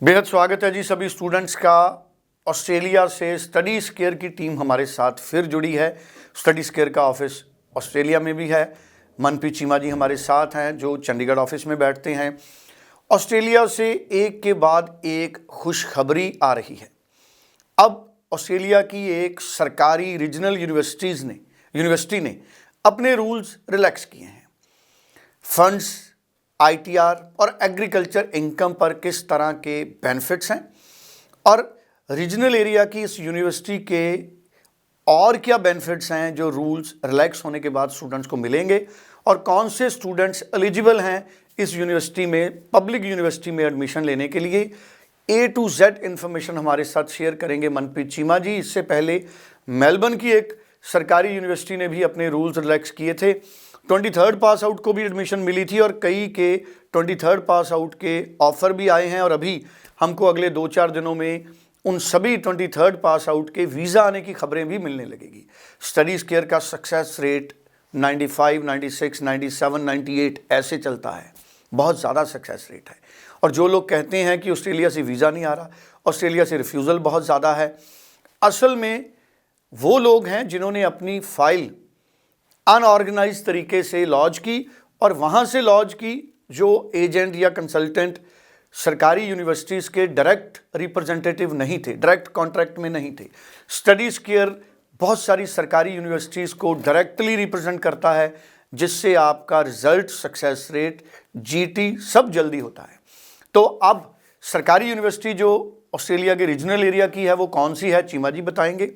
बेहद स्वागत है जी सभी स्टूडेंट्स का। ऑस्ट्रेलिया से स्टडी स्केयर की टीम हमारे साथ फिर जुड़ी है। स्टडी स्केयर का ऑफिस ऑस्ट्रेलिया में भी है। मनप्रीत चीमा जी हमारे साथ हैं जो चंडीगढ़ ऑफिस में बैठते हैं। ऑस्ट्रेलिया से एक के बाद एक खुशखबरी आ रही है। अब ऑस्ट्रेलिया की एक सरकारी रीजनल यूनिवर्सिटी ने अपने रूल्स रिलैक्स किए हैं। फंड्स, ITR और एग्रीकल्चर इनकम पर किस तरह के बेनिफिट्स हैं और रीजनल एरिया की इस यूनिवर्सिटी के और क्या बेनिफिट्स हैं जो रूल्स रिलैक्स होने के बाद स्टूडेंट्स को मिलेंगे और कौन से स्टूडेंट्स एलिजिबल हैं इस यूनिवर्सिटी में, पब्लिक यूनिवर्सिटी में एडमिशन लेने के लिए। A to Z इंफॉर्मेशन हमारे साथ शेयर करेंगे मनप्रीत चीमा जी। इससे पहले मेलबर्न की एक सरकारी यूनिवर्सिटी ने भी अपने रूल्स रिलैक्स किए थे। 23rd पास आउट को भी एडमिशन मिली थी और कई के 23rd पास आउट के ऑफ़र भी आए हैं और अभी हमको अगले 2-4 दिनों में उन सभी 23rd पास आउट के वीज़ा आने की खबरें भी मिलने लगेगी। स्टडी स्केयर का सक्सेस रेट 95, 96, 97, 98 ऐसे चलता है। बहुत ज़्यादा सक्सेस रेट है। और जो लोग कहते हैं कि ऑस्ट्रेलिया से वीज़ा नहीं आ रहा, ऑस्ट्रेलिया से रिफ्यूज़ल बहुत ज़्यादा है, असल में वो लोग हैं जिन्होंने अपनी फ़ाइल अनऑर्गेनाइज तरीके से लॉन्च की और वहाँ से लॉन्च की जो एजेंट या कंसल्टेंट सरकारी यूनिवर्सिटीज़ के डायरेक्ट रिप्रेजेंटेटिव नहीं थे, डायरेक्ट कॉन्ट्रैक्ट में नहीं थे। स्टडी स्केयर बहुत सारी सरकारी यूनिवर्सिटीज़ को डायरेक्टली रिप्रेजेंट करता है, जिससे आपका रिजल्ट, सक्सेस रेट, GT सब जल्दी होता है। तो अब सरकारी यूनिवर्सिटी जो ऑस्ट्रेलिया के रीजनल एरिया की है वो कौन सी है, चीमा जी बताएंगे।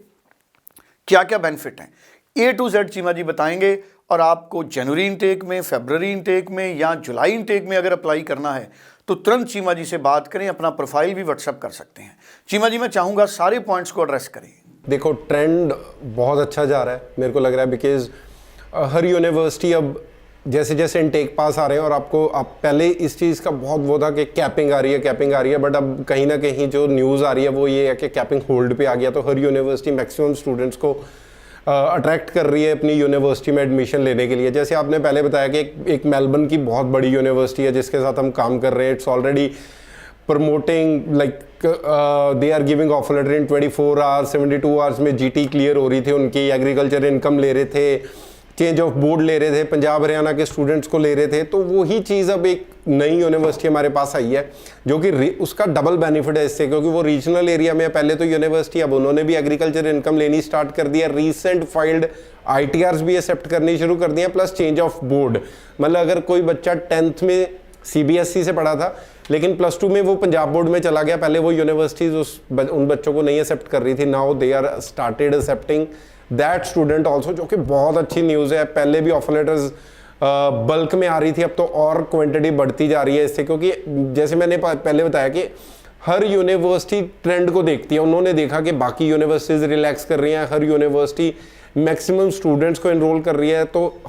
क्या क्या बेनिफिट हैं A to Z चीमा जी बताएंगे। और आपको जनवरी इनटेक में, फरवरी इनटेक में या जुलाई इनटेक में अगर अप्लाई करना है तो तुरंत चीमा जी से बात करें। अपना प्रोफाइल भी व्हाट्सएप कर सकते हैं। चीमा जी मैं चाहूँगा सारे पॉइंट्स को एड्रेस करें। देखो, ट्रेंड बहुत अच्छा जा रहा है मेरे को लग रहा है, बिकॉज हर यूनिवर्सिटी अब जैसे जैसे इनटेक पास आ रहे हैं और आप पहले इस चीज़ का बहुत वो था कि कैपिंग आ रही है, बट अब कहीं ना कहीं जो न्यूज़ आ रही है वो ये है कि कैपिंग होल्ड पे आ गया। तो हर यूनिवर्सिटी मैक्सिमम स्टूडेंट्स को अट्रैक्ट कर रही है अपनी यूनिवर्सिटी में एडमिशन लेने के लिए। जैसे आपने पहले बताया कि एक मेलबर्न की बहुत बड़ी यूनिवर्सिटी है जिसके साथ हम काम कर रहे हैं। It's already promoting like they are giving offer letter in 24 hours, 72 hours में GT क्लियर हो रही थी उनकी, एग्रीकल्चर इनकम ले रहे थे, चेंज ऑफ बोर्ड ले रहे थे, पंजाब हरियाणा के स्टूडेंट्स को ले रहे थे। तो वही चीज़ अब एक नई यूनिवर्सिटी हमारे पास आई है जो कि उसका डबल बेनिफिट है इससे, क्योंकि वो रीजनल एरिया में पहले तो यूनिवर्सिटी, अब उन्होंने भी एग्रीकल्चर इनकम लेनी स्टार्ट कर दिया। रीसेंट फाइल्ड ITRs भी एक्सेप्ट करनी शुरू कर दिए, प्लस चेंज ऑफ बोर्ड। मतलब अगर कोई बच्चा 10th में CBSE से पढ़ा था लेकिन +2 में वो पंजाब बोर्ड में चला गया, पहले वो यूनिवर्सिटीज़ उन बच्चों को नहीं एक्सेप्ट कर रही थी, now they are started accepting that student also, जो कि बहुत अच्छी न्यूज़ है। पहले भी ऑफर लेटर्स बल्क में आ रही थी, अब तो और क्वांटिटी बढ़ती जा रही है इससे, क्योंकि जैसे मैंने पहले बताया कि हर यूनिवर्सिटी ट्रेंड को देखती है। उन्होंने देखा कि बाकी यूनिवर्सिटीज़ रिलैक्स कर रही हैं, हर यूनिवर्सिटी मैक्सिमम स्टूडेंट्स को इनरोल कर रही है, तो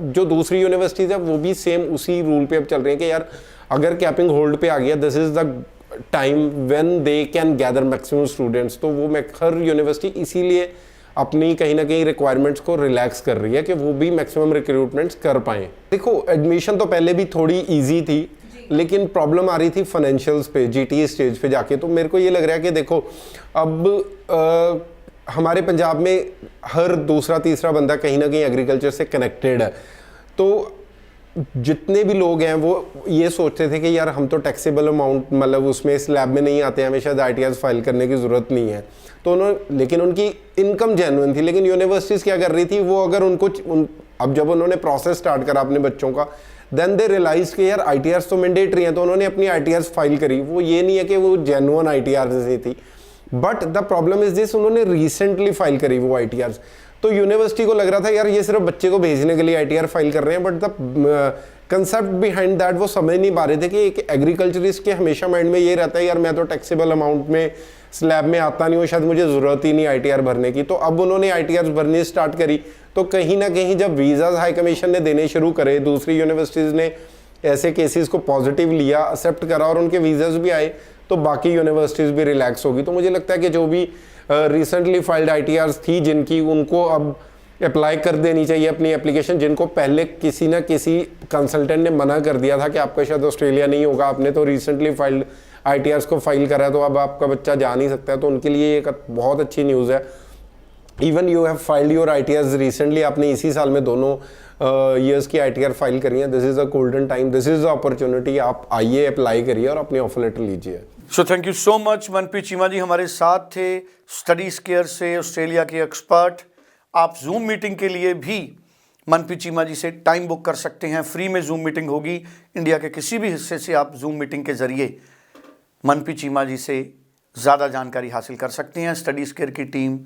जो दूसरी यूनिवर्सिटीज़ है वो भी सेम उसी रूल पे अब चल रही है कि यार अगर कैपिंग होल्ड पे आ गया, this is the time when they can gather maximum students. तो वो हर यूनिवर्सिटी इसीलिए अपनी कहीं ना कहीं रिक्वायरमेंट्स को रिलैक्स कर रही है कि वो भी मैक्सिमम रिक्रूटमेंट्स कर पाएँ। देखो, एडमिशन तो पहले भी थोड़ी ईजी थी, लेकिन प्रॉब्लम आ रही थी फाइनेंशियल्स पे, GT स्टेज पे जाके। तो मेरे को ये लग रहा है कि देखो अब हमारे पंजाब में हर दूसरा तीसरा बंदा कहीं ना कहीं एग्रीकल्चर से कनेक्टेड है। तो जितने भी लोग हैं वो ये सोचते थे कि यार हम तो टैक्सेबल अमाउंट, मतलब उसमें स्लैब में नहीं आते हैं, हमें शायद ITRs फाइल करने की ज़रूरत नहीं है। तो लेकिन उनकी इनकम जेन्युइन थी। लेकिन यूनिवर्सिटीज़ क्या कर रही थी, वो अगर अब जब उन्होंने प्रोसेस स्टार्ट करा अपने बच्चों का, देन दे रियलाइज कि यार ITRs तो मैंडेटरी हैं, तो उन्होंने अपनी ITRs फाइल करी। वो ये नहीं है कि वो जेन्युइन ITRs से थी, but the problem is this, उन्होंने रिसेंटली फाइल करी वो ITRs। तो यूनिवर्सिटी को लग रहा था यार ये सिर्फ बच्चे को भेजने के लिए ITR फाइल कर रहे हैं, but the concept behind that वो समझ नहीं पा रहे थे कि एक एग्रीकल्चरिस्ट के हमेशा माइंड में ये रहता है यार मैं तो टैक्सेबल अमाउंट में स्लैब में आता नहीं हूँ, शायद मुझे ज़रूरत ही नहीं ITR भरने की। तो अब उन्होंने ITRs भरनी स्टार्ट करी। तो कहीं ना कहीं जब वीज़ाज हाई कमीशन ने देने शुरू करे, दूसरी यूनिवर्सिटीज़ ने ऐसे केसेस को पॉजिटिव लिया, एक्सेप्ट करा और उनके वीज़ाज भी आए, तो बाकी यूनिवर्सिटीज़ भी रिलैक्स होगी। तो मुझे लगता है कि जो भी रिसेंटली फाइल्ड ITRs थी जिनकी, उनको अब अप्लाई कर देनी चाहिए अपनी एप्लीकेशन, जिनको पहले किसी ना किसी कंसल्टेंट ने मना कर दिया था कि आपका शायद ऑस्ट्रेलिया नहीं होगा, आपने तो रिसेंटली फाइल्ड ITRs को फाइल करा है, तो अब आपका बच्चा जा नहीं सकता है, तो उनके लिए एक बहुत अच्छी न्यूज़ है। Even you have filed your ITRs recently, आपने इसी साल में दोनों ईयर्स की ITR फाइल करी है, this is a golden time, this is a opportunity, आप आइए, अप्लाई करिए और अपने ऑफर लेटर लीजिए। So thank you so much. Manpreet Cheema ji हमारे साथ थे, स्टडी स्केयर से ऑस्ट्रेलिया के एक्सपर्ट। आप जूम मीटिंग के लिए भी मनप्रीत चीमा जी से टाइम बुक कर सकते हैं, फ्री में जूम मीटिंग होगी। इंडिया के किसी भी हिस्से से आप जूम मीटिंग के जरिए मनप्रीत चीमा जी से ज़्यादा जानकारी हासिल कर सकते हैं। स्टडी स्केयर की टीम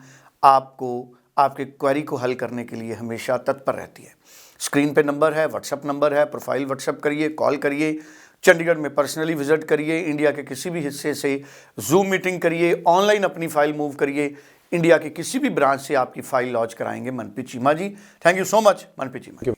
आपको आपके क्वेरी को हल करने के लिए हमेशा तत्पर रहती है। स्क्रीन पे नंबर है, व्हाट्सअप नंबर है, प्रोफाइल व्हाट्सअप करिए, कॉल करिए, चंडीगढ़ में पर्सनली विजिट करिए, इंडिया के किसी भी हिस्से से जूम मीटिंग करिए, ऑनलाइन अपनी फाइल मूव करिए, इंडिया के किसी भी ब्रांच से आपकी फाइल लॉन्च कराएंगे Manpreet Cheema ji. Thank you so much Manpreet Cheema.